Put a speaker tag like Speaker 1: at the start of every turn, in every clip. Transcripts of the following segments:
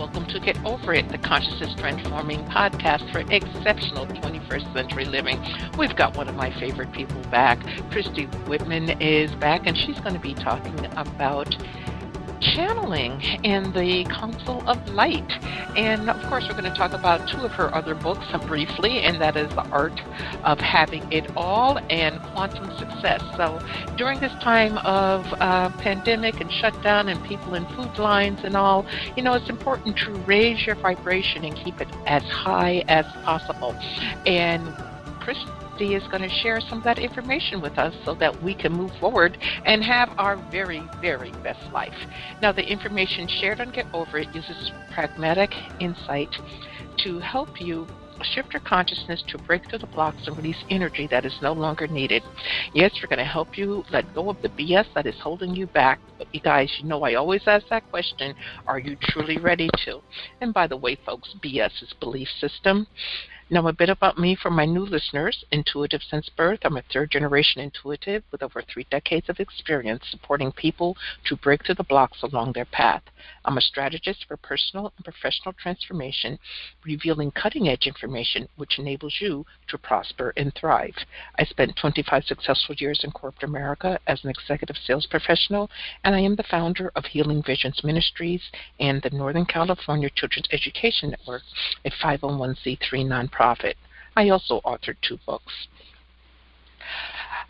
Speaker 1: welcome to Get Over It, the consciousness transforming podcast for exceptional 21st century living. We've got one of my favorite people back. Christy Whitman is back, and she's going to be talking about channeling in the Council of Light. And of course, we're going to talk about two of her other books briefly, and that is The Art of Having It All and Quantum Success. So during this time of pandemic and shutdown and people in food lines and all, it's important to raise your vibration and keep it as high as possible. And Christy is going to share some of that information with us so that we can move forward and have our very, very best life. Now, the information shared on Get Over It uses pragmatic insight to help you shift your consciousness to break through the blocks and release energy that is no longer needed. Yes, we're going to help you let go of the BS that is holding you back. But you guys, I always ask that question, are you truly ready to? And by the way, folks, BS is belief system. Now, a bit about me for my new listeners. Intuitive since birth. I'm a third-generation intuitive with over 3 decades of experience supporting people to break through the blocks along their path. I'm a strategist for personal and professional transformation, revealing cutting-edge information which enables you to prosper and thrive. I spent 25 successful years in corporate America as an executive sales professional, and I am the founder of Healing Visions Ministries and the Northern California Children's Education Network, a 501c3 nonprofit. I also authored 2 books.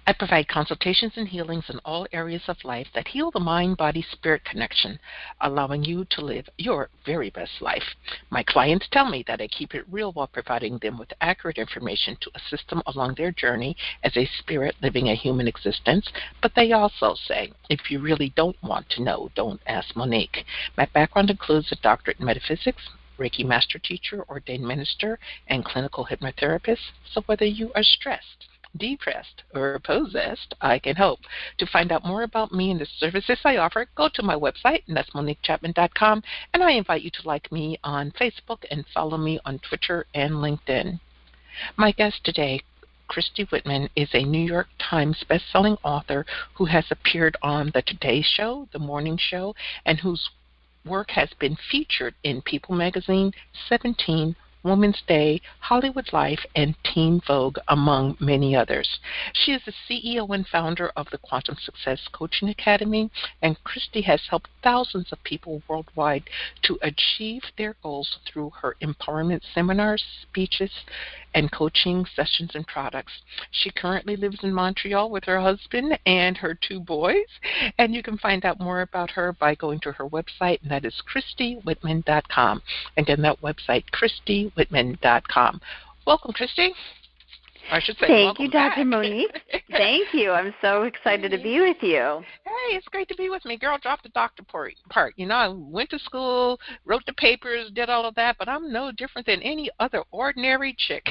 Speaker 1: I provide consultations and healings in all areas of life that heal the mind-body-spirit connection, allowing you to live your very best life. My clients tell me that I keep it real while providing them with accurate information to assist them along their journey as a spirit living a human existence, but they also say, if you really don't want to know, don't ask Monique. My background includes a doctorate in metaphysics, Reiki master teacher, ordained minister, and clinical hypnotherapist. So whether you are stressed, depressed, or possessed, I can help. To find out more about me and the services I offer, go to my website, and that's MoniqueChapman.com, and I invite you to like me on Facebook and follow me on Twitter and LinkedIn. My guest today, Christy Whitman, is a New York Times bestselling author who has appeared on the Today Show, the Morning Show, and whose work has been featured in People Magazine, 17, Women's Day, Hollywood Life, and Teen Vogue, among many others. She is the CEO and founder of the Quantum Success Coaching Academy, and Christy has helped thousands of people worldwide to achieve their goals through her empowerment seminars, speeches, and coaching sessions and products. She currently lives in Montreal with her husband and her 2 boys, and you can find out more about her by going to her website, and that is ChristyWhitman.com. Again, that website, ChristyWhitman.com. Welcome, Christy. I should say
Speaker 2: Thank you,
Speaker 1: back.
Speaker 2: Dr. Monique. Thank you. I'm so excited to be with you.
Speaker 1: Hey, it's great to be with me. Girl, drop the doctor part. I went to school, wrote the papers, did all of that, but I'm no different than any other ordinary chick.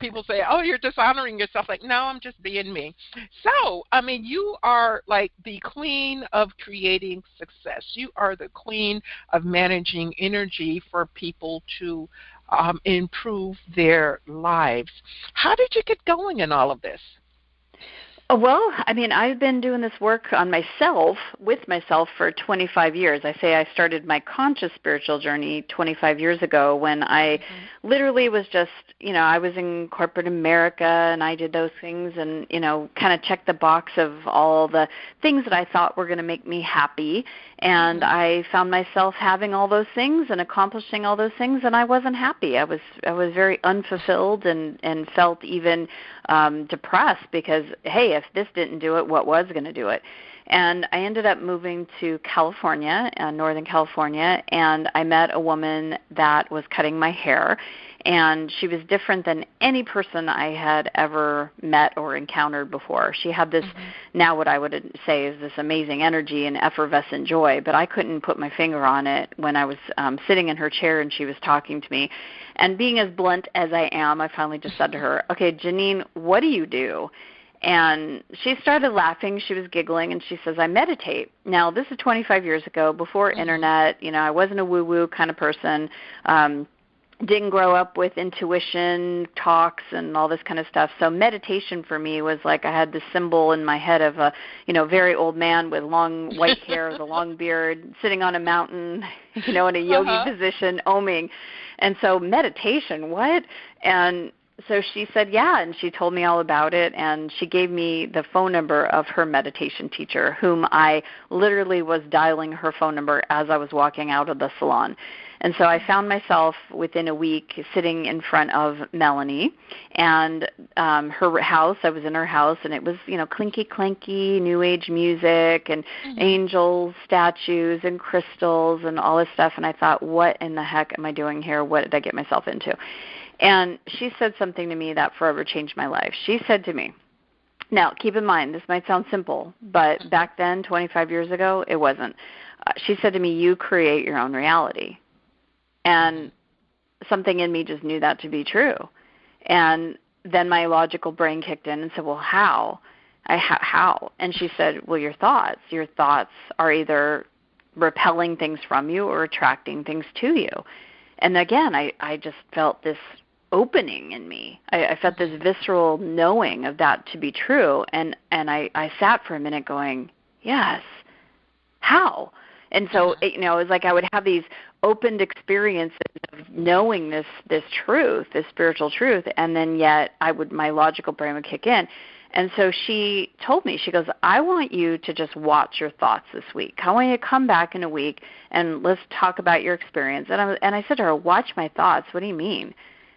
Speaker 1: People say, oh, you're dishonoring yourself. Like, no, I'm just being me. So, you are like the queen of creating success. You are the queen of managing energy for people to improve their lives. How did you get going in all of this?
Speaker 2: Well, I've been doing this work on myself, with myself, for 25 years. I say I started my conscious spiritual journey 25 years ago when I literally was just, I was in corporate America and I did those things and, kind of checked the box of all the things that I thought were going to make me happy. And I found myself having all those things and accomplishing all those things, and I wasn't happy. I was very unfulfilled and felt even depressed because, hey, if this didn't do it, what was going to do it? And I ended up moving to California, Northern California, and I met a woman that was cutting my hair, and she was different than any person I had ever met or encountered before. She had this, now what I would say is this amazing energy and effervescent joy, but I couldn't put my finger on it when I was sitting in her chair and she was talking to me. And being as blunt as I am, I finally just said to her, okay, Janine, what do you do? And she started laughing. She was giggling, and she says, I meditate. Now, this is 25 years ago, before internet. I wasn't a woo-woo kind of person. didn't grow up with intuition talks and all this kind of stuff. So meditation for me was like I had this symbol in my head of a, very old man with long white hair, with a long beard, sitting on a mountain, in a yogi position, oming. And so meditation, what? And so she said, yeah, and she told me all about it, and she gave me the phone number of her meditation teacher, whom I literally was dialing her phone number as I was walking out of the salon. And so I found myself within a week sitting in front of Melanie and her house. I was in her house, and it was, clinky-clanky, New Age music and angels, statues, and crystals and all this stuff. And I thought, what in the heck am I doing here? What did I get myself into? And she said something to me that forever changed my life. She said to me, now, keep in mind, this might sound simple, but back then, 25 years ago, it wasn't. She said to me, you create your own reality. And something in me just knew that to be true. And then my logical brain kicked in and said, well, how? How? And she said, well, your thoughts. Your thoughts are either repelling things from you or attracting things to you. And again, I just felt this opening in me. I felt this visceral knowing of that to be true. And I sat for a minute going, yes, how? And so, it was like I would have these opened experiences of knowing this truth, this spiritual truth, and then yet my logical brain would kick in. And so she told me, she goes, I want you to just watch your thoughts this week. I want you to come back in a week and let's talk about your experience. And I said to her, watch my thoughts. What do you mean?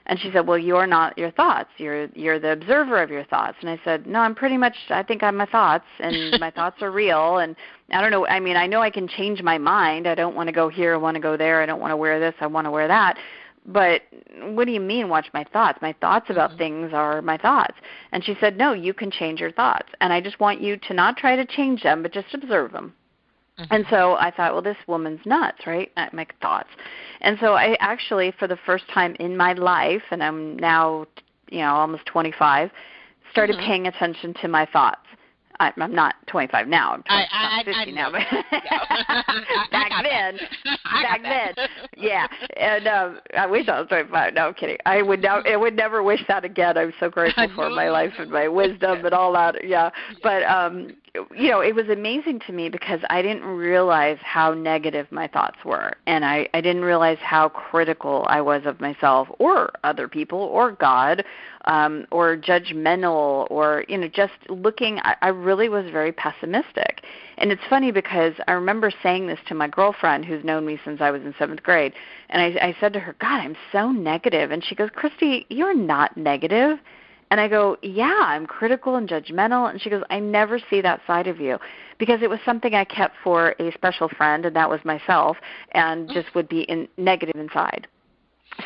Speaker 2: And she said, well, you're not your thoughts. You're the observer of your thoughts. And I said, no, I think I'm my thoughts, and my thoughts are real. And I don't know, I know I can change my mind. I don't want to go here, I want to go there. I don't want to wear this, I want to wear that. But what do you mean, watch my thoughts? My thoughts about things are my thoughts. And she said, no, you can change your thoughts. And I just want you to not try to change them, but just observe them. And so I thought, well, this woman's nuts, right? My thoughts. And so I actually, for the first time in my life, and I'm now, almost 25, started paying attention to my thoughts. I'm not 25 now. I'm 50 now. But back then, yeah. And I wish I was 25. No, I'm kidding. I would never wish that again. I'm so grateful for my life and my wisdom and all that. Yeah. But it was amazing to me because I didn't realize how negative my thoughts were, and I didn't realize how critical I was of myself or other people or God, or judgmental, or just looking. I really was very pessimistic. And it's funny because I remember saying this to my girlfriend who's known me since I was in 7th grade, and I said to her, God, I'm so negative. And she goes, Christy, you're not negative. And I go, yeah, I'm critical and judgmental. And she goes, I never see that side of you, because it was something I kept for a special friend, and that was myself, and just would be negative inside.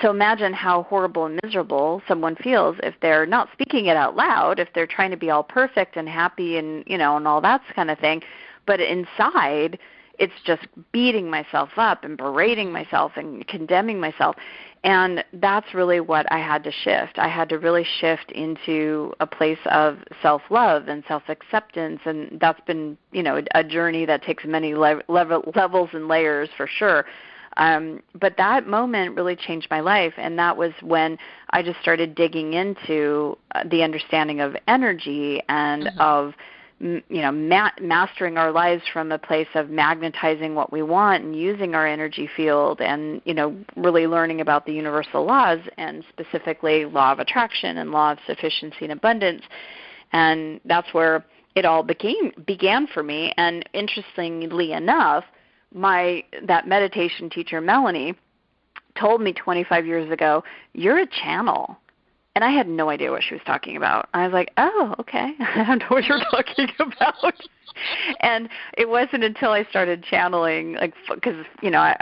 Speaker 2: So imagine how horrible and miserable someone feels if they're not speaking it out loud, if they're trying to be all perfect and happy and, and all that kind of thing. But inside, it's just beating myself up and berating myself and condemning myself. And that's really what I had to shift. I had to really shift into a place of self-love and self-acceptance, and that's been, a journey that takes many levels and layers for sure. But that moment really changed my life, and that was when I just started digging into the understanding of energy and of mastering our lives from a place of magnetizing what we want and using our energy field, and really learning about the universal laws, and specifically law of attraction and law of sufficiency and abundance. And that's where it all began for me. And interestingly enough, that meditation teacher, Melanie, told me 25 years ago, you're a channel. And I had no idea what she was talking about. I was like, oh, okay. I don't know what you're talking about. And it wasn't until I started channeling, because,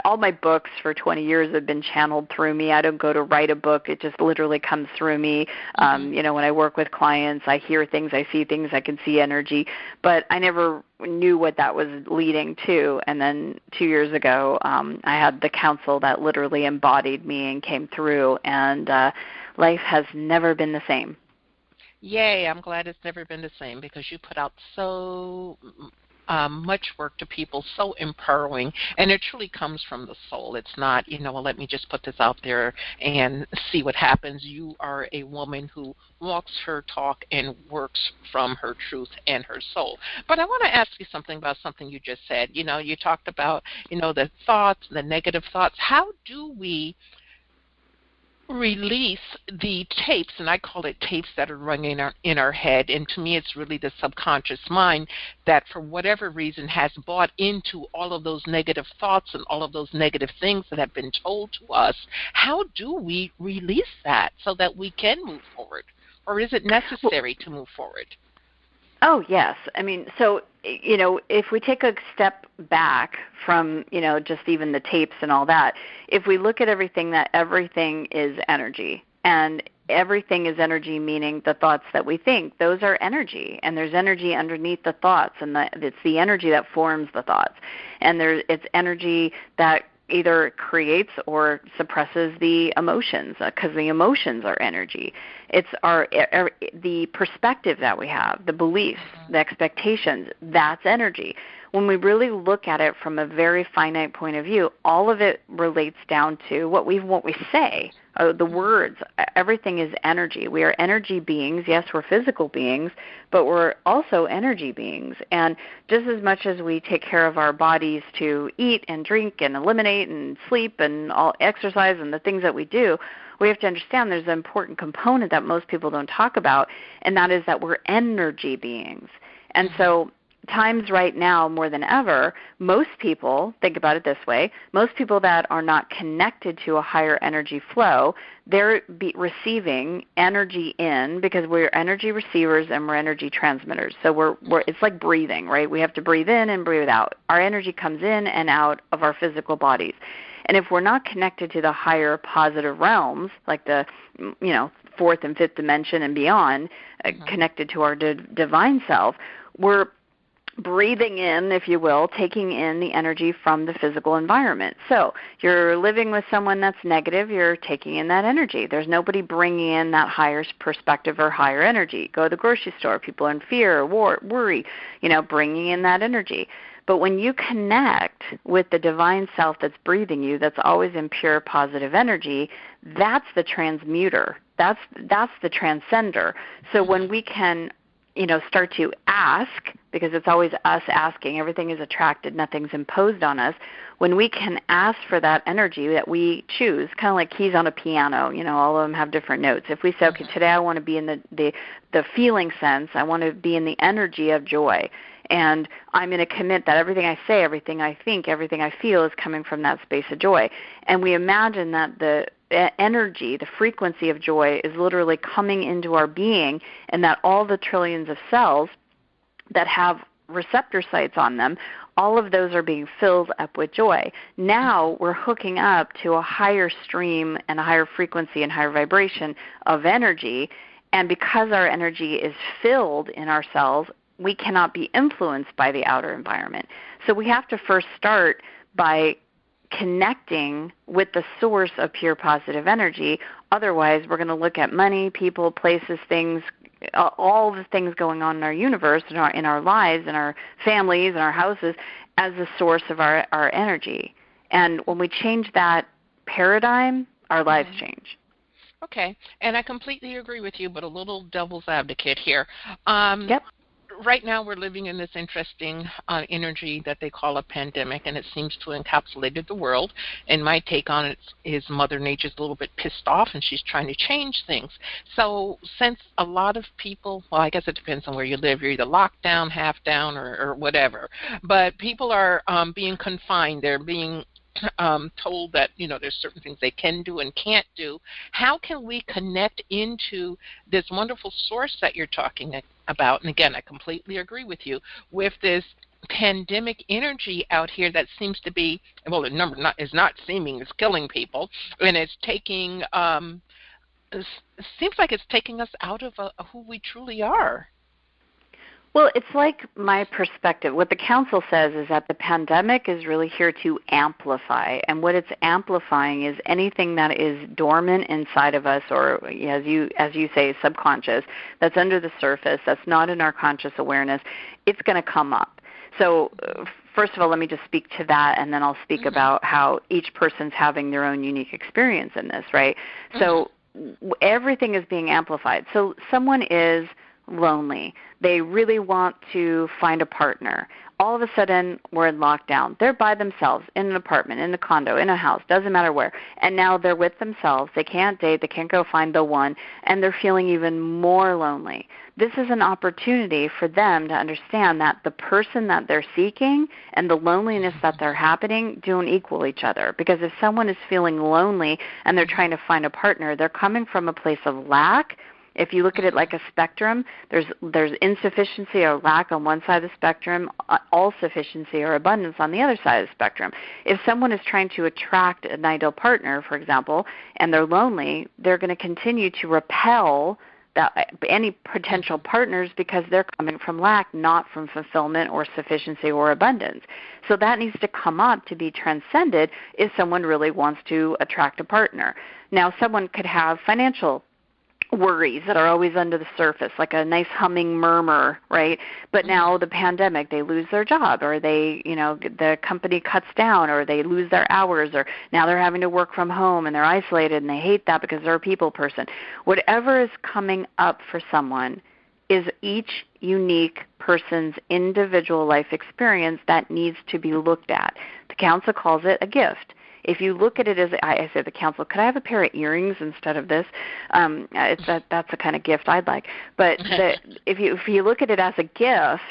Speaker 2: all my books for 20 years have been channeled through me. I don't go to write a book. It just literally comes through me. When I work with clients, I hear things, I see things, I can see energy. But I never knew what that was leading to. And then 2 years ago, I had the council that literally embodied me and came through, and life has never been the same.
Speaker 1: Yay, I'm glad it's never been the same, because you put out so much work to people, so empowering, and it truly comes from the soul. It's not, well, let me just put this out there and see what happens. You are a woman who walks her talk and works from her truth and her soul. But I want to ask you something about something you just said. You talked about, the thoughts, the negative thoughts. How do we release the tapes, and I call it tapes that are running in our head, and to me it's really the subconscious mind that for whatever reason has bought into all of those negative thoughts and all of those negative things that have been told to us. How do we release that so that we can move forward? Or is it necessary to move forward?
Speaker 2: Oh, yes. I mean, so, if we take a step back from, just even the tapes and all that, if we look at everything, that everything is energy. And everything is energy, meaning the thoughts that we think, those are energy. And there's energy underneath the thoughts, and it's the energy that forms the thoughts. And it's energy that either creates or suppresses the emotions, because the emotions are energy. It's the perspective that we have, the beliefs, the expectations, that's energy. When we really look at it from a very finite point of view, all of it relates down to what we say, the words. Everything is energy. We are energy beings. Yes, we're physical beings, but we're also energy beings. And just as much as we take care of our bodies to eat and drink and eliminate and sleep and all exercise and the things that we do, we have to understand there's an important component that most people don't talk about, and that is that we're energy beings. And so times right now more than ever, most people, think about it this way, most people that are not connected to a higher energy flow, they're receiving energy in, because we're energy receivers and we're energy transmitters. So it's like breathing, right? We have to breathe in and breathe out. Our energy comes in and out of our physical bodies. And if we're not connected to the higher positive realms, like the fourth and fifth dimension and beyond, connected to our divine self, we're breathing in, if you will, taking in the energy from the physical environment. So you're living with someone that's negative, you're taking in that energy. There's nobody bringing in that higher perspective or higher energy. Go to the grocery store, people are in fear or worry, bringing in that energy. But when you connect with the divine self that's breathing you, that's always in pure positive energy, that's the transmuter. That's the transcender. So when we can, start to ask, because it's always us asking, everything is attracted, nothing's imposed on us. When we can ask for that energy that we choose, kind of like keys on a piano, all of them have different notes. If we say, okay, today I want to be in the feeling sense, I want to be in the energy of joy. And I'm going to commit that everything I say, everything I think, everything I feel is coming from that space of joy. And we imagine that the energy, the frequency of joy is literally coming into our being, and that all the trillions of cells that have receptor sites on them, all of those are being filled up with joy. Now we're hooking up to a higher stream and a higher frequency and higher vibration of energy, and because our energy is filled in our cells, we cannot be influenced by the outer environment. So we have to first start by connecting with the source of pure positive energy. Otherwise, we're going to look at money, people, places, things, all the things going on in our universe, in our lives, in our families, in our houses, as the source of our energy. And when we change that paradigm, our lives change.
Speaker 1: Okay, and I completely agree with you, but a little devil's advocate here.
Speaker 2: Yep.
Speaker 1: Right now we're living in this interesting energy that they call a pandemic, and it seems to have encapsulated the world. And my take on it is Mother Nature's a little bit pissed off, and she's trying to change things. So since a lot of people, well, I guess it depends on where you live. You're either locked down, half down, or whatever. But people are being confined. They're being told that, there's certain things they can do and can't do. How can we connect into this wonderful source that you're talking about? And again, I completely agree with you, with this pandemic energy out here that seems to be, well, the number is not seeming, it's killing people, and it's taking, it seems like it's taking us out of who we truly are.
Speaker 2: Well, it's like my perspective. What the council says is that the pandemic is really here to amplify, and what it's amplifying is anything that is dormant inside of us, or as you say, subconscious, that's under the surface, that's not in our conscious awareness, it's going to come up. So first of all, let me just speak to that, and then I'll speak about how each person's having their own unique experience in this, right? So everything is being amplified. So someone is lonely. They really want to find a partner. All of a sudden, we're in lockdown. They're by themselves in an apartment, in a condo, in a house, doesn't matter where. And now they're with themselves. They can't date. They can't go find the one, and they're feeling even more lonely. This is an opportunity for them to understand that the person that they're seeking and the loneliness that they're happening don't equal each other. Because if someone is feeling lonely and they're trying to find a partner, they're coming from a place of lack. If you look at it like a spectrum, there's insufficiency or lack on one side of the spectrum, all sufficiency or abundance on the other side of the spectrum. If someone is trying to attract an ideal partner, for example, and they're lonely, they're going to continue to repel any potential partners because they're coming from lack, not from fulfillment or sufficiency or abundance. So that needs to come up to be transcended if someone really wants to attract a partner. Now, someone could have financial worries that are always under the surface, like a nice humming murmur, right? But now the pandemic, they lose their job, or the company cuts down, or they lose their hours, or now they're having to work from home and they're isolated and they hate that because they're a people person. Whatever is coming up for someone is each unique person's individual life experience that needs to be looked at. The council calls it a gift. If you look at it as, I say to the council, could I have a pair of earrings instead of this? That's the kind of gift I'd like. But if you look at it as a gift,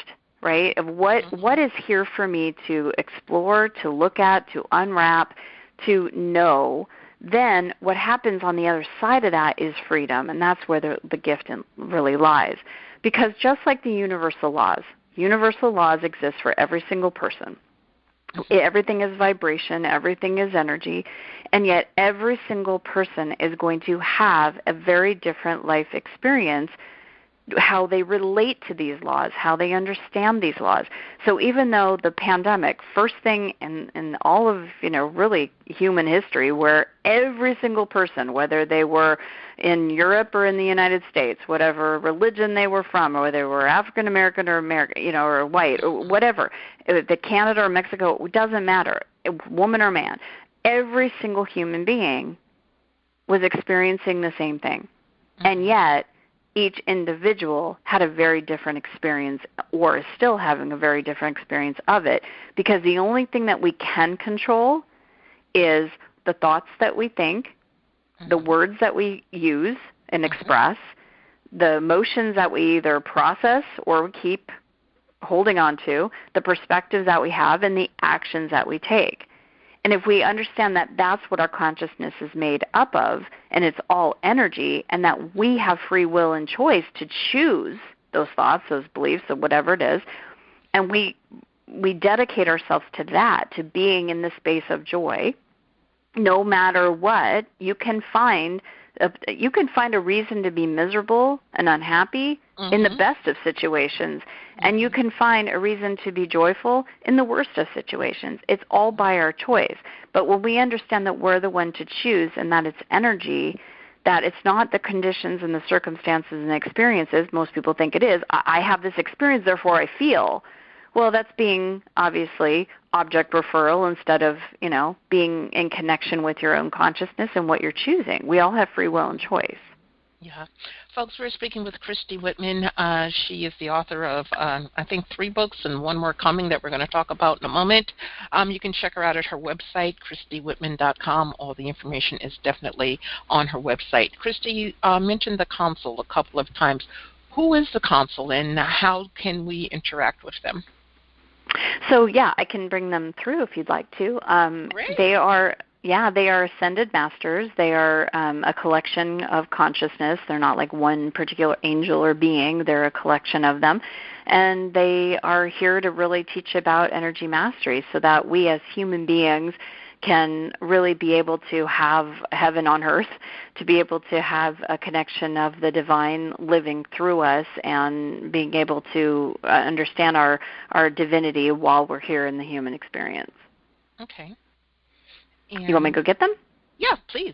Speaker 2: right, of what is here for me to explore, to look at, to unwrap, to know, then what happens on the other side of that is freedom, and that's where the gift really lies. Because just like the universal laws exist for every single person. Everything is vibration, everything is energy, and yet every single person is going to have a very different life experience, how they relate to these laws, how they understand these laws. So even though the pandemic, first thing in all of, really human history, where every single person, whether they were in Europe or in the United States, whatever religion they were from, or whether they were African American or American, or white, or whatever, the Canada or Mexico, it doesn't matter, woman or man, every single human being was experiencing the same thing. And yet, each individual had a very different experience, or is still having a very different experience of it, because the only thing that we can control is the thoughts that we think, the words that we use and express, the emotions that we either process or we keep holding on to, the perspectives that we have, and the actions that we take. And if we understand that that's what our consciousness is made up of, and it's all energy, and that we have free will and choice to choose those thoughts, those beliefs, or whatever it is, and we dedicate ourselves to that, to being in the space of joy, no matter what, you can find a reason to be miserable and unhappy in the best of situations, and you can find a reason to be joyful in the worst of situations. It's all by our choice. But when we understand that we're the one to choose and that it's energy, that it's not the conditions and the circumstances and experiences, most people think it is, I have this experience, therefore I feel. Well, that's being, obviously, object referral instead of, being in connection with your own consciousness and what you're choosing. We all have free will and choice.
Speaker 1: Yeah. Folks, we're speaking with Christy Whitman. She is the author of, I think, 3 books and one more coming that we're going to talk about in a moment. You can check her out at her website, ChristyWhitman.com. All the information is definitely on her website. Christy, you mentioned the council a couple of times. Who is the council, and how can we interact with them?
Speaker 2: So, I can bring them through if you'd like to.
Speaker 1: Great.
Speaker 2: They are ascended masters. They are a collection of consciousness. They're not like one particular angel or being. They're a collection of them. And they are here to really teach about energy mastery so that we as human beings can really be able to have heaven on earth, to be able to have a connection of the divine living through us and being able to understand our divinity while we're here in the human experience.
Speaker 1: Okay.
Speaker 2: You want me to go get them?
Speaker 1: Yeah, please.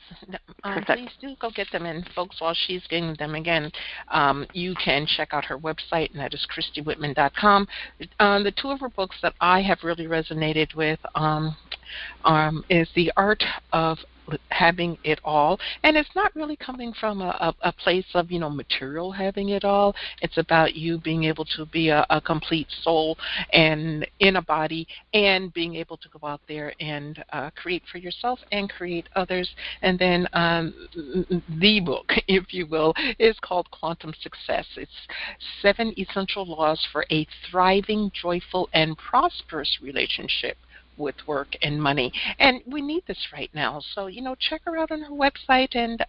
Speaker 2: Perfect.
Speaker 1: Please do go get them. And folks, while she's getting them again, you can check out her website, and that is ChristyWhitman.com. The two of her books that I have really resonated with is The Art of Having It All. And it's not really coming from a place of, material having it all. It's about you being able to be a complete soul and in a body, and being able to go out there and create for yourself and create others. And then the book, if you will, is called Quantum Success. It's 7 Essential Laws for a Thriving, Joyful, and Prosperous Relationship with Work and Money. And we need this right now. So, check her out on her website. And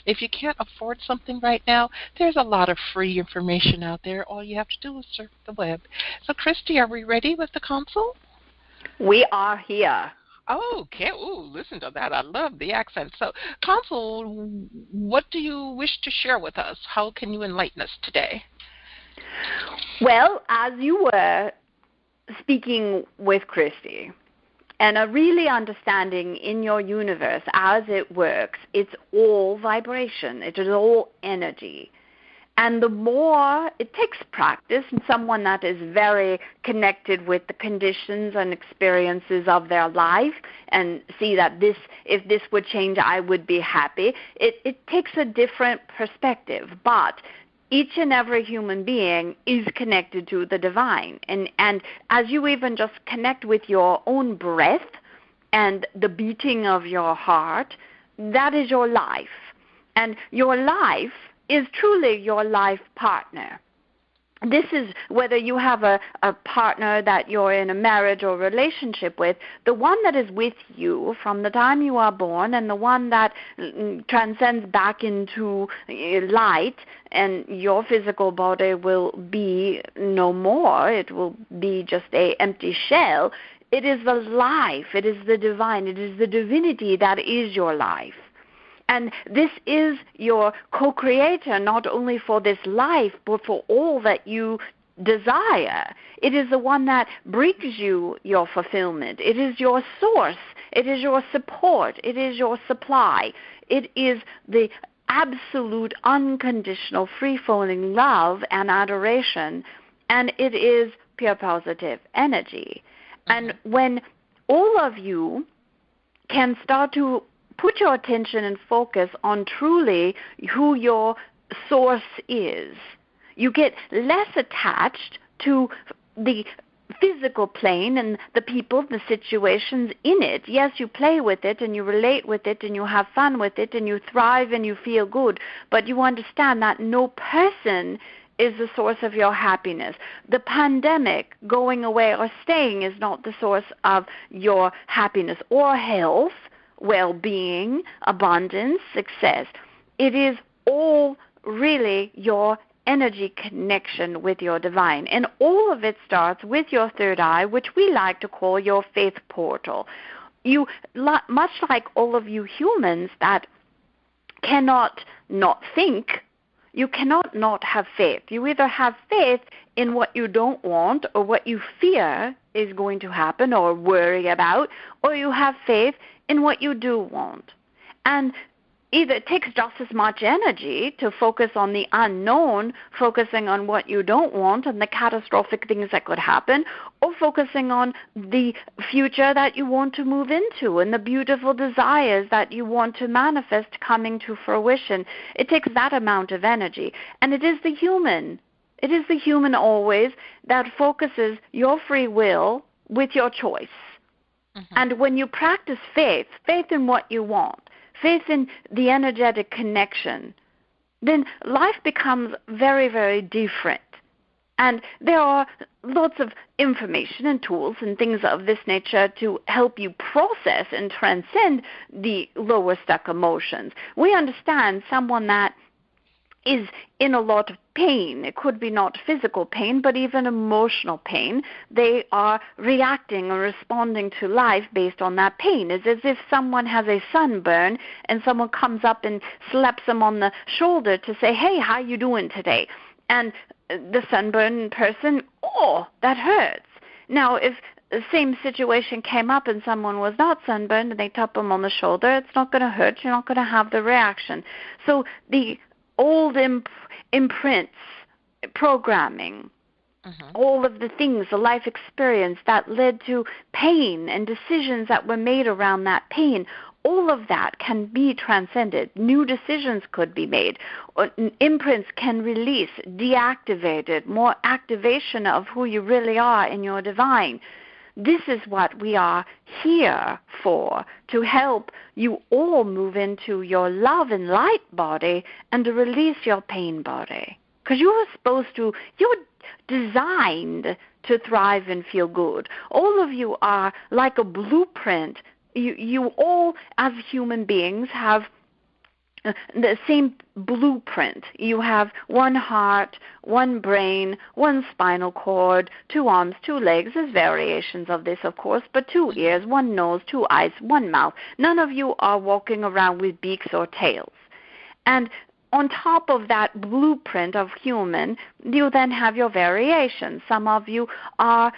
Speaker 1: if you can't afford something right now, there's a lot of free information out there. All you have to do is surf the web. So, Christy, are we ready with the consult?
Speaker 2: We are here.
Speaker 1: Okay. Ooh, listen to that. I love the accent. So, Consul, what do you wish to share with us? How can you enlighten us today?
Speaker 2: Well, as you were speaking with Christy, and a really understanding in your universe as it works, it's all vibration. It is all energy. And the more it takes practice, and someone that is very connected with the conditions and experiences of their life and see that if this would change, I would be happy, it takes a different perspective. But each and every human being is connected to the divine. And as you even just connect with your own breath and the beating of your heart, that is your life. And your life is truly your life partner. This is whether you have a partner that you're in a marriage or relationship with, the one that is with you from the time you are born, and the one that transcends back into light, and your physical body will be no more. It will be just an empty shell. It is the life. It is the divine. It is the divinity that is your life. And this is your co-creator, not only for this life, but for all that you desire. It is the one that brings you your fulfillment. It is your source. It is your support. It is your supply. It is the absolute, unconditional, free-flowing love and adoration, and it is pure positive energy. And when all of you can start to put your attention and focus on truly who your source is, you get less attached to the physical plane and the people, the situations in it. Yes, you play with it and you relate with it and you have fun with it and you thrive and you feel good, but you understand that no person is the source of your happiness. The pandemic going away or staying is not the source of your happiness or health, well-being, abundance, success. It is all really your energy connection with your divine. And all of it starts with your third eye, which we like to call your faith portal. You, much like all of you humans that cannot not think, you cannot not have faith. You either have faith in what you don't want or what you fear is going to happen or worry about, or you have faith in what you do want. And either it takes just as much energy to focus on the unknown, focusing on what you don't want and the catastrophic things that could happen, or focusing on the future that you want to move into and the beautiful desires that you want to manifest coming to fruition. It takes that amount of energy. And it is the human always that focuses your free will with your choice. And when you practice faith in what you want, faith in the energetic connection, then life becomes very, very different. And there are lots of information and tools and things of this nature to help you process and transcend the lower stuck emotions. We understand someone that is in a lot of pain. It could be not physical pain, but even emotional pain. They are reacting or responding to life based on that pain. It's as if someone has a sunburn and someone comes up and slaps them on the shoulder to say, hey, how you doing today? And the sunburned person, oh, that hurts. Now, if the same situation came up and someone was not sunburned and they tap them on the shoulder, it's not going to hurt. You're not going to have the reaction. So the old imprints, programming, all of the things, the life experience that led to pain and decisions that were made around that pain, all of that can be transcended. New decisions could be made. Imprints can release, deactivated, more activation of who you really are in your divine. This is what we are here for, to help you all move into your love and light body and to release your pain body. Because you're designed to thrive and feel good. All of you are like a blueprint. You all, as human beings, have the same blueprint. You have one heart, one brain, one spinal cord, 2 arms, 2 legs. There's variations of this, of course, but 2 ears, 1 nose, 2 eyes, 1 mouth. None of you are walking around with beaks or tails. And on top of that blueprint of human, you then have your variations. Some of you are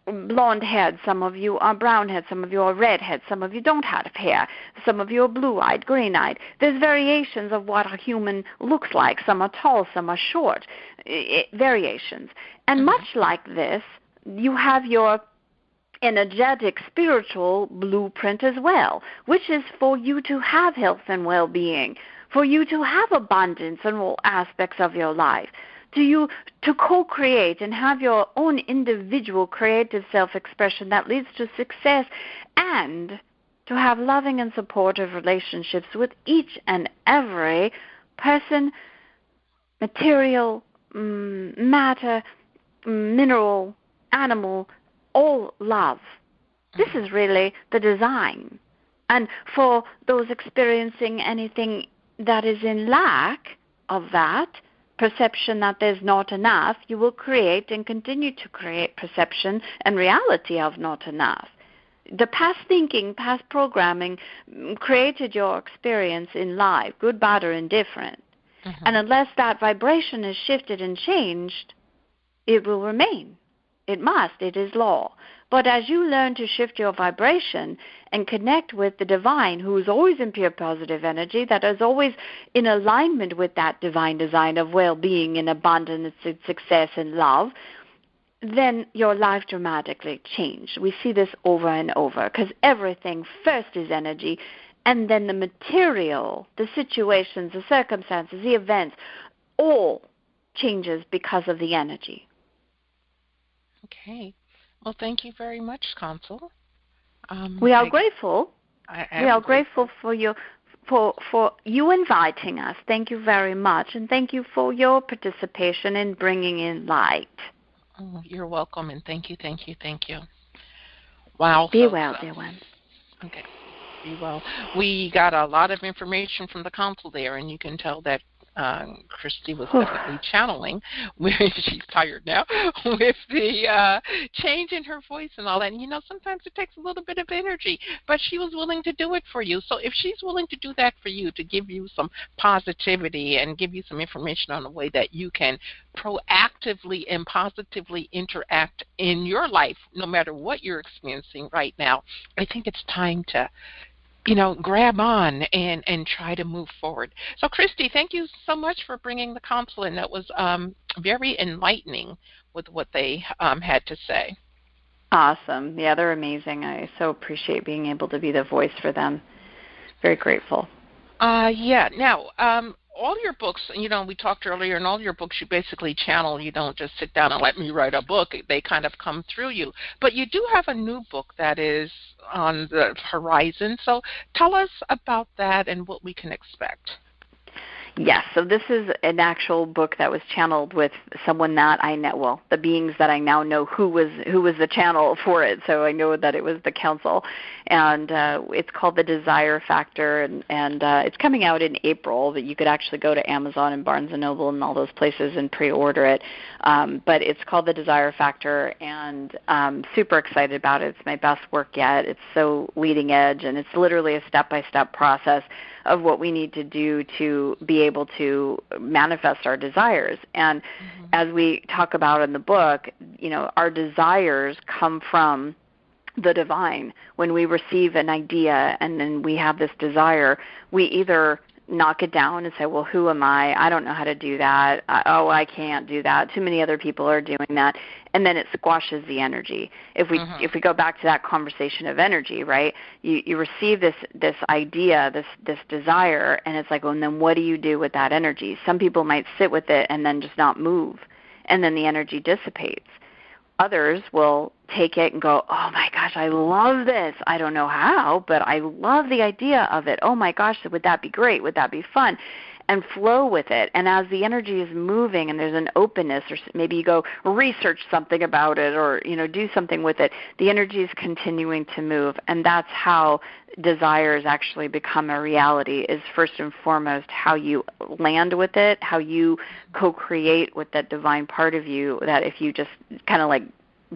Speaker 2: blonde-haired, some of you are brown-haired, some of you are red-haired, some of you don't have hair, some of you are blue-eyed, green-eyed. There's variations of what a human looks like. Some are tall, some are short, variations. And much like this, you have your energetic, spiritual blueprint as well, which is for you to have health and well-being, for you to have abundance in all aspects of your life, to co-create and have your own individual creative self-expression that leads to success, and to have loving and supportive relationships with each and every person, material, matter, mineral, animal, all love. This is really the design. And for those experiencing anything that is in lack of that, perception that there's not enough, you will create and continue to create perception and reality of not enough. The past thinking, past programming created your experience in life, good, bad, or indifferent. And unless that vibration is shifted and changed, it will remain. It must. It is law. But as you learn to shift your vibration and connect with the divine, who is always in pure positive energy, that is always in alignment with that divine design of well-being and abundance and success and love, then your life dramatically changes. We see this over and over, because everything first is energy, and then the material, the situations, the circumstances, the events, all changes because of the energy.
Speaker 1: Okay. Well, thank you very much, Council.
Speaker 2: We are grateful.
Speaker 1: We are
Speaker 2: grateful for you inviting us. Thank you very much, and thank you for your participation in bringing in light.
Speaker 1: Oh, you're welcome, and thank you. Wow.
Speaker 2: Be well, dear one.
Speaker 1: Okay. Be well. We got a lot of information from the Council there, and you can tell that Christy was definitely channeling. She's tired now with the change in her voice and all that. And, sometimes it takes a little bit of energy, but she was willing to do it for you. So if she's willing to do that for you, to give you some positivity and give you some information on the way that you can proactively and positively interact in your life, no matter what you're experiencing right now, I think it's time to grab on and try to move forward. So, Christy, thank you so much for bringing the Council in. That was very enlightening with what they had to say.
Speaker 2: Awesome. Yeah, they're amazing. I so appreciate being able to be the voice for them. Very grateful.
Speaker 1: Yeah. Now, all your books, we talked earlier, in all your books you basically channel. You don't just sit down and let me write a book. They kind of come through you. But you do have a new book that is on the horizon. So tell us about that and what we can expect.
Speaker 2: Yes, so this is an actual book that was channeled with someone that I know, well, the beings that I now know who was the channel for it. So I know that it was the Council, and it's called The Desire Factor, and it's coming out in April. But you could actually go to Amazon and Barnes & Noble and all those places and pre-order it. But it's called The Desire Factor, and I'm super excited about it. It's my best work yet. It's so leading edge, and it's literally a step-by-step process of what we need to do to be able to manifest our desires. And as we talk about in the book, our desires come from the divine. When we receive an idea and then we have this desire, we either knock it down and say, well, who am I? I don't know how to do that. I can't do that. Too many other people are doing that. And then it squashes the energy. If we go back to that conversation of energy, right, you receive this idea, this desire, and it's like, well, and then what do you do with that energy? Some people might sit with it and then just not move, and then the energy dissipates. Others will take it and go, oh, my gosh, I love this. I don't know how, but I love the idea of it. Oh, my gosh, would that be great? Would that be fun? And flow with it. And as the energy is moving and there's an openness, or maybe you go research something about it or, do something with it, the energy is continuing to move. And that's how desires actually become a reality, is first and foremost how you land with it, how you co-create with that divine part of you, that if you just kind of like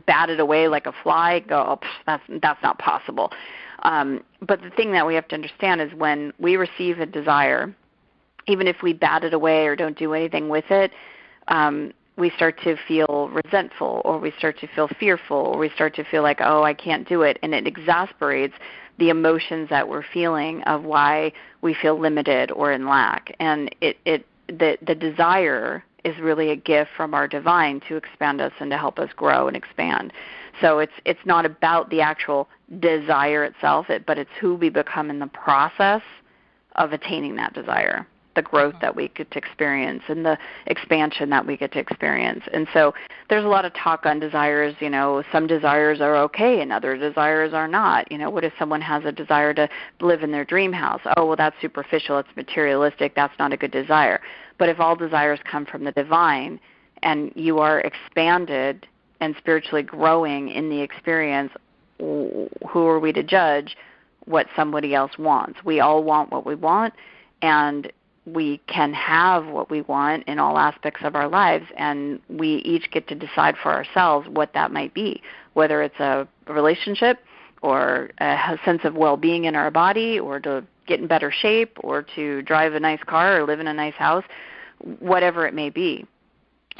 Speaker 2: bat it away like a fly, go, oh, that's not possible. But the thing that we have to understand is when we receive a desire, even if we bat it away or don't do anything with it, we start to feel resentful, or we start to feel fearful, or we start to feel like, oh, I can't do it. And it exasperates the emotions that we're feeling of why we feel limited or in lack. And the desire is really a gift from our divine to expand us and to help us grow and expand. So it's not about the actual desire itself, but it's who we become in the process of attaining that desire, the growth that we get to experience and the expansion that we get to experience. And so there's a lot of talk on desires. Some desires are okay and other desires are not. What if someone has a desire to live in their dream house? Oh, well, that's superficial. It's materialistic. That's not a good desire. But if all desires come from the divine and you are expanded and spiritually growing in the experience, who are we to judge what somebody else wants? We all want what we want, and we can have what we want in all aspects of our lives, and we each get to decide for ourselves what that might be, whether it's a relationship or a sense of well-being in our body, or to get in better shape, or to drive a nice car or live in a nice house, whatever it may be.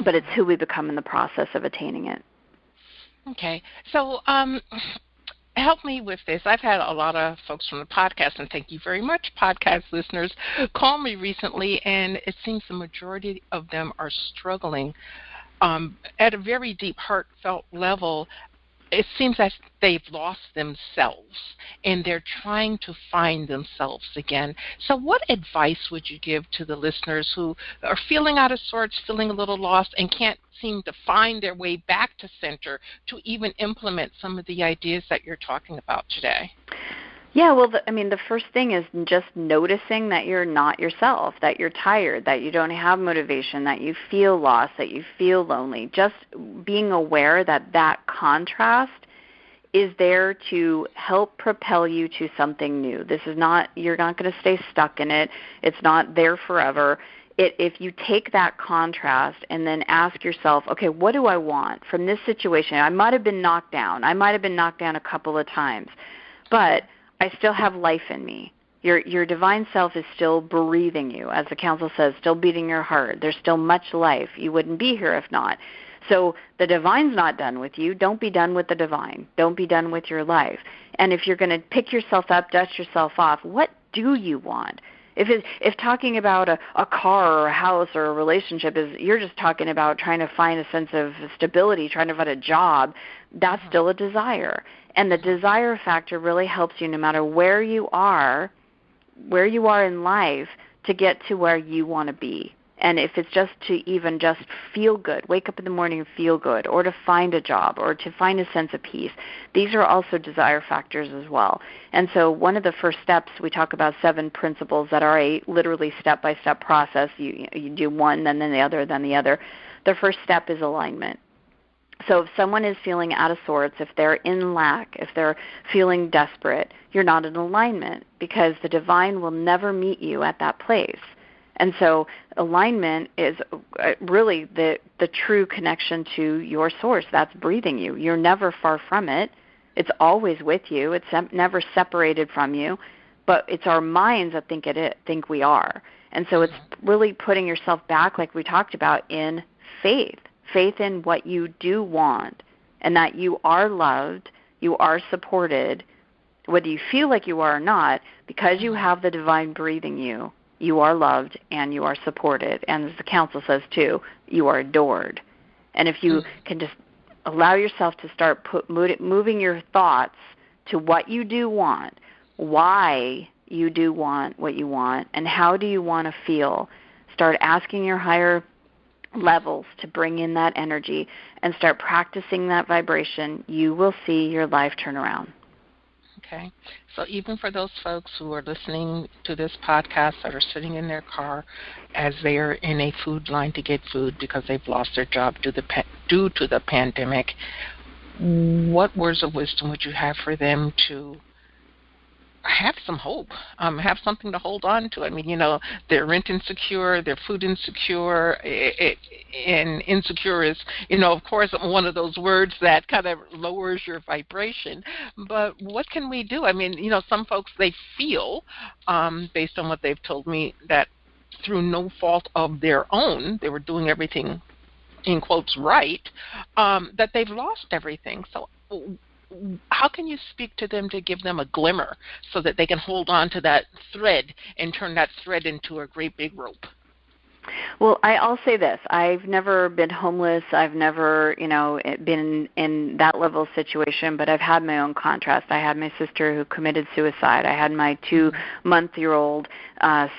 Speaker 2: But it's who we become in the process of attaining it.
Speaker 1: Okay. So help me with this. I've had a lot of folks from the podcast, and thank you very much, podcast listeners, call me recently, and it seems the majority of them are struggling at a very deep, heartfelt level. It seems as they've lost themselves, and they're trying to find themselves again. So what advice would you give to the listeners who are feeling out of sorts, feeling a little lost, and can't seem to find their way back to center to even implement some of the ideas that you're talking about today?
Speaker 2: Yeah, well, the first thing is just noticing that you're not yourself, that you're tired, that you don't have motivation, that you feel lost, that you feel lonely. Just being aware that contrast is there to help propel you to something new. You're not going to stay stuck in it. It's not there forever. If you take that contrast and then ask yourself, okay, what do I want from this situation? I might have been knocked down. I might have been knocked down a couple of times, but I still have life in me. Your divine self is still breathing you, as the council says, still beating your heart. There's still much life. You wouldn't be here if not. So the divine's not done with you. Don't be done with the divine. Don't be done with your life. And if you're going to pick yourself up, dust yourself off, what do you want? If talking about a car or a house or a relationship is you're just talking about trying to find a sense of stability, trying to find a job, that's still a desire. And the desire factor really helps you no matter where you are in life to get to where you want to be. And if it's just to even just feel good, wake up in the morning and feel good, or to find a job, or to find a sense of peace, these are also desire factors as well. And so one of the first steps, we talk about 7 principles that are a literally step-by-step process. You do one, then the other, then the other. The first step is alignment. So if someone is feeling out of sorts, if they're in lack, if they're feeling desperate, you're not in alignment, because the divine will never meet you at that place. And so alignment is really the true connection to your source that's breathing you. You're never far from it. It's always with you. It's never separated from you. but it's our minds that think we are. And so it's really putting yourself back, like we talked about, in faith in what you do want, and that you are loved, you are supported, whether you feel like you are or not, because you have the divine breathing you. You are loved and you are supported. And as the council says too, you are adored. And if you can just allow yourself to start moving your thoughts to what you do want, why you do want what you want, and how do you want to feel, start asking your higher levels to bring in that energy and start practicing that vibration, you will see your life turn around.
Speaker 1: Okay. So even for those folks who are listening to this podcast that are sitting in their car as they are in a food line to get food because they've lost their job due to the pandemic, what words of wisdom would you have for them to have some hope, have something to hold on to? I mean, you know, they're rent insecure, they're food insecure, and insecure is, you know, of course, one of those words that kind of lowers your vibration. But what can we do? I mean, you know, some folks, they feel, based on what they've told me, that through no fault of their own, they were doing everything, in quotes, right, that they've lost everything. So how can you speak to them to give them a glimmer so that they can hold on to that thread and turn that thread into a great big rope?
Speaker 2: Well, I'll say this. I've never been homeless. I've never, you know, been in that level of situation, but I've had my own contrast. I had my sister who committed suicide. I had my 2-month-old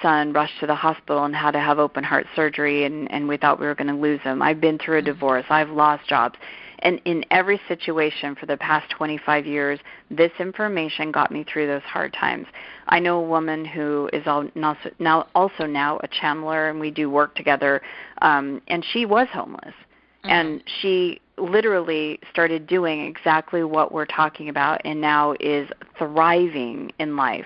Speaker 2: son rushed to the hospital and had to have open heart surgery, and we thought we were going to lose him. I've been through a divorce. I've lost jobs. And in every situation for the past 25 years, this information got me through those hard times. I know a woman who is also now a channeler, and we do work together, and she was homeless. And she literally started doing exactly what we're talking about and now is thriving in life.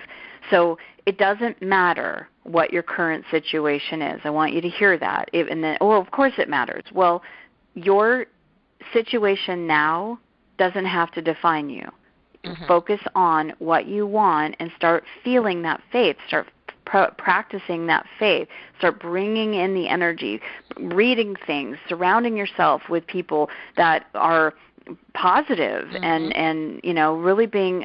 Speaker 2: So it doesn't matter what your current situation is. I want you to hear that. Of course it matters. Well, your situation now doesn't have to define you. Focus on what you want and start feeling that faith. Start practicing that faith. Start bringing in the energy, reading things, surrounding yourself with people that are positive and you know, really being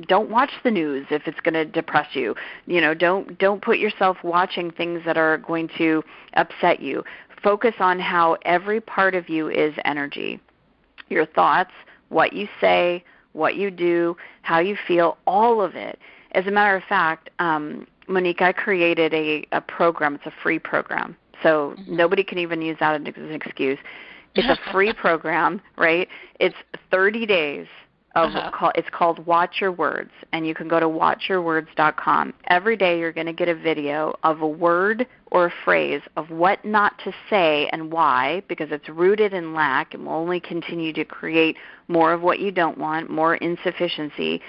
Speaker 2: don't watch the news if it's going to depress you. You know, don't put yourself watching things that are going to upset you. Focus on how every part of you is energy. Your thoughts, what you say, what you do, how you feel, all of it. As a matter of fact, Monique, I created a program. It's a free program. So nobody can even use that as an excuse. It's a free program, right? It's 30 days of it's called Watch Your Words, and you can go to watchyourwords.com. Every day you're going to get a video of a word or a phrase of what not to say and why, because it's rooted in lack and will only continue to create more of what you don't want, more insufficiency,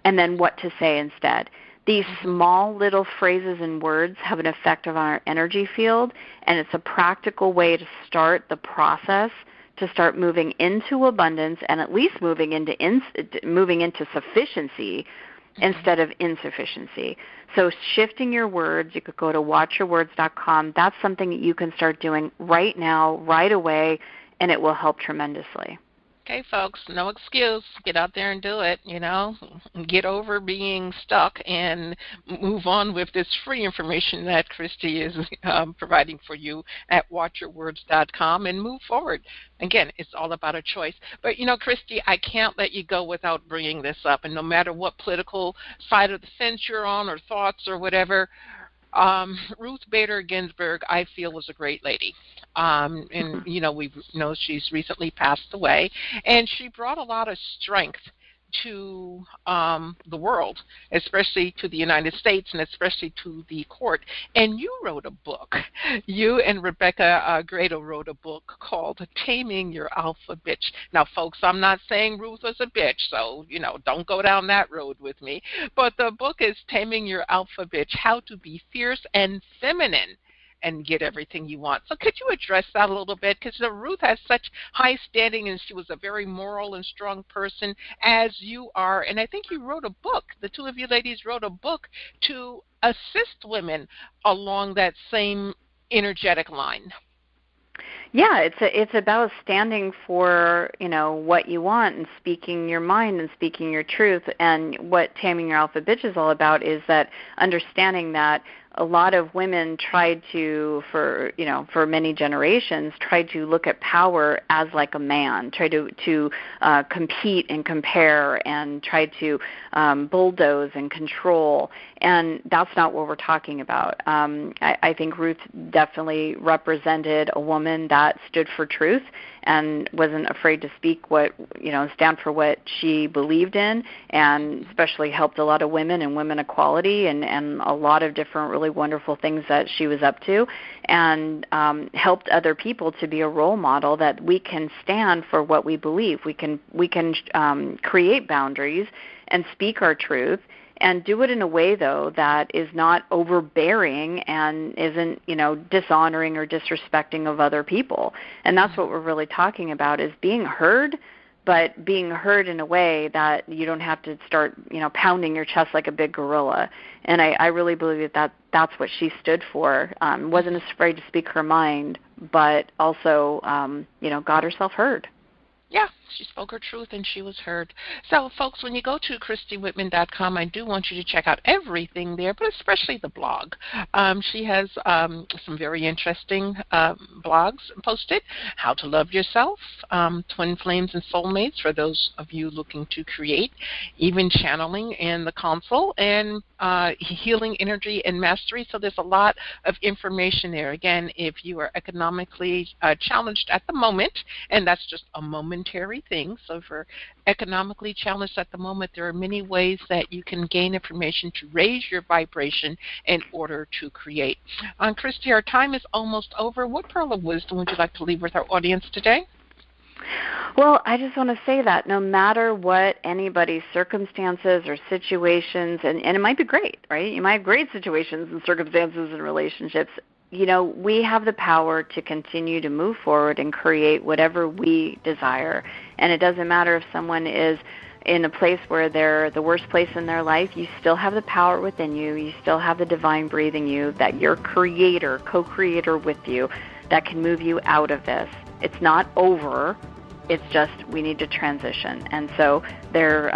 Speaker 2: and then what to say instead. These small little phrases and words have an effect on our energy field, and it's a practical way to start the process to start moving into abundance and at least moving into sufficiency instead of insufficiency. So shifting your words, you could go to watchyourwords.com. That's something that you can start doing right now, right away, and it will help tremendously.
Speaker 1: Okay, folks, no excuse. Get out there and do it, you know. Get over being stuck and move on with this free information that Christy is providing for you at watchyourwords.com and move forward. Again, it's all about a choice. But, you know, Christy, I can't let you go without bringing this up. And no matter what political side of the fence you're on or thoughts or whatever, Ruth Bader Ginsburg, I feel, was a great lady. And, you know, we know she's recently passed away, and she brought a lot of strength to the world, especially to the United States and especially to the court. And you wrote a book. You and Rebecca Grado wrote a book called Taming Your Alpha Bitch. Now, folks, I'm not saying Ruth was a bitch, so, you know, don't go down that road with me. But the book is Taming Your Alpha Bitch, How to Be Fierce and Feminine and get everything you want. So could you address that a little bit? Because Ruth has such high standing, and she was a very moral and strong person, as you are. And I think you wrote a book. The two of you ladies wrote a book to assist women along that same energetic line.
Speaker 2: Yeah, it's about standing for, what you want and speaking your mind and speaking your truth. And what Taming Your Alpha Bitch is all about is that understanding that a lot of women tried to, for many generations, tried to look at power as like a man, try to compete and compare, and try to bulldoze and control. And that's not what we're talking about. I think Ruth definitely represented a woman that stood for truth and wasn't afraid to speak stand for what she believed in, and especially helped a lot of women and women equality and a lot of different really wonderful things that she was up to, and helped other people to be a role model that we can stand for what we believe. We can create boundaries and speak our truth, and do it in a way, though, that is not overbearing and isn't, dishonoring or disrespecting of other people. And that's what we're really talking about, is being heard, but being heard in a way that you don't have to start, pounding your chest like a big gorilla. And I really believe that's what she stood for. Wasn't afraid to speak her mind, but also, got herself heard.
Speaker 1: Yeah, she spoke her truth and she was heard. So, folks, when you go to ChristyWhitman.com, I do want you to check out everything there, but especially the blog. She has some very interesting blogs posted. How to Love Yourself, Twin Flames and Soulmates for those of you looking to create, even channeling in the console, and healing energy and mastery. So there's a lot of information there. Again, if you are economically challenged at the moment, and that's just a momentary thing. So if you're economically challenged at the moment, there are many ways that you can gain information to raise your vibration in order to create. Christy, our time is almost over. What pearl of wisdom would you like to leave with our audience today?
Speaker 2: Well, I just want to say that no matter what anybody's circumstances or situations, and it might be great, right? You might have great situations and circumstances and relationships. We have the power to continue to move forward and create whatever we desire. And it doesn't matter if someone is in a place where they're the worst place in their life. You still have the power within you. You still have the divine breathing you, that your creator, co-creator with you, that can move you out of this. It's not over. It's just we need to transition. And so there's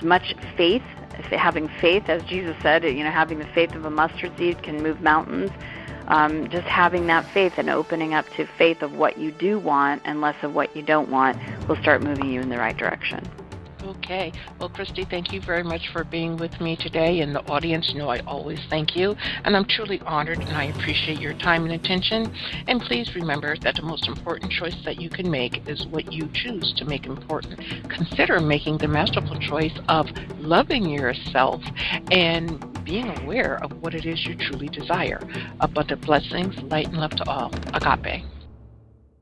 Speaker 2: much faith. Having faith, as Jesus said, having the faith of a mustard seed can move mountains. Just having that faith and opening up to faith of what you do want and less of what you don't want will start moving you in the right direction.
Speaker 1: Okay. Well, Christy, thank you very much for being with me today. And the audience, I always thank you. And I'm truly honored, and I appreciate your time and attention. And please remember that the most important choice that you can make is what you choose to make important. Consider making the masterful choice of loving yourself and being aware of what it is you truly desire. Abundant blessings, light and love to all. Agape.